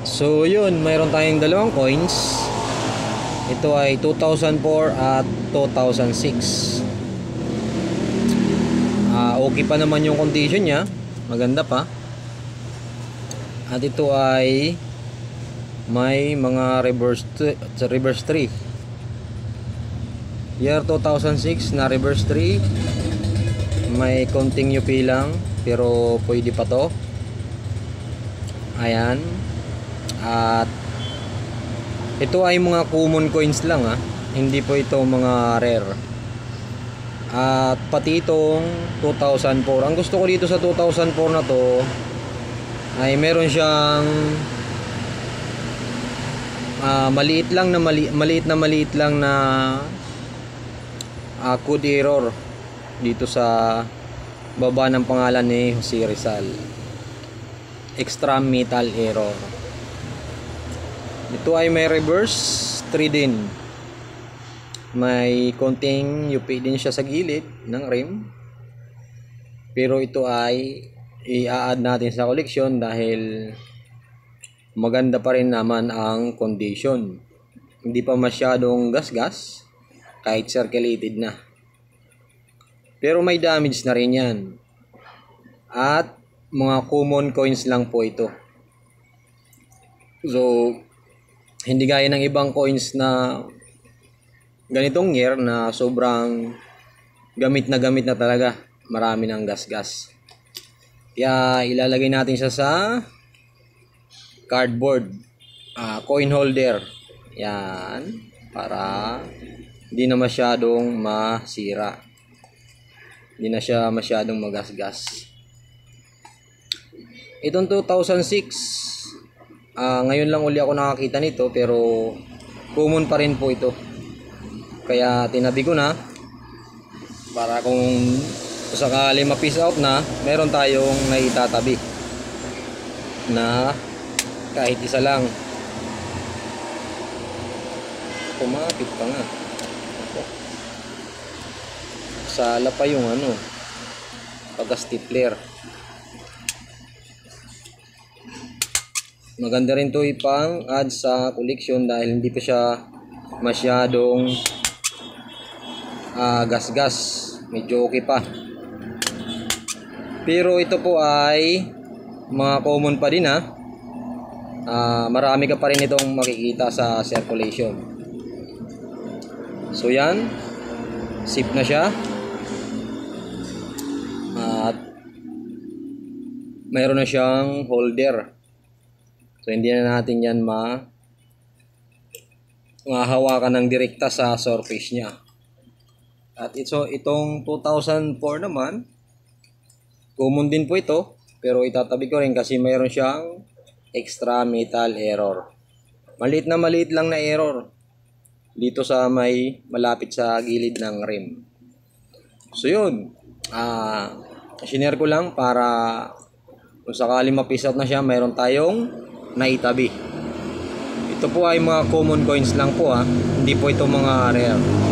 So yun, mayroon tayong dalawang coins. Ito ay 2004 at 2006. Okay pa naman yung condition niya, maganda pa. At ito ay may mga reverse 3. Year 2006 na reverse 3. May konting UP lang, pero pwede pa to. Ayan. At ito ay mga common coins lang, hindi po ito mga rare. At pati itong 2004, ang gusto ko dito sa 2004 na to ay meron siyang maliit lang na code error dito sa baba ng pangalan ni Jose Rizal. Extra metal error. Ito ay may reverse 3 din. May konting UP din siya sa gilid ng rim. Pero ito ay i-add natin sa collection dahil maganda pa rin naman ang condition. Hindi pa masyadong gas-gas kahit circulated na. Pero may damage na rin yan. At mga common coins lang po ito. So hindi gaya ng ibang coins na ganitong year na sobrang gamit na talaga. Marami ng gas-gas. Kaya ilalagay natin siya sa cardboard coin holder. Yan. Para hindi na masyadong masira. Hindi na siya masyadong magasgas. Itong 2006, ngayon lang uli ako nakakita nito, pero common pa rin po ito. Kaya tinabi ko na para kung sakali ma-piece out na, meron tayong naitatabi na kahit isa lang. Kumapit pa nga. Sala pa yung pagka-stapler. Maganda rin to ipang add sa collection dahil hindi pa siya masyadong gas-gas. Medyo okay pa. Pero ito po ay mga common pa din, marami ka pa rin itong makikita sa circulation. So yan, sip na siya. At mayroon na siyang holder. So hindi na natin yan mahawakan ng direkta sa surface niya. At itong 2004 naman, common din po ito, pero itatabi ko rin kasi mayroon siyang extra metal error. Maliit lang na error dito sa may malapit sa gilid ng rim. So yun, sinare ko lang para kung sakali ma-piece out na siya, mayroon tayong naitabi. Ito po ay mga common coins lang po, hindi po ito mga rare.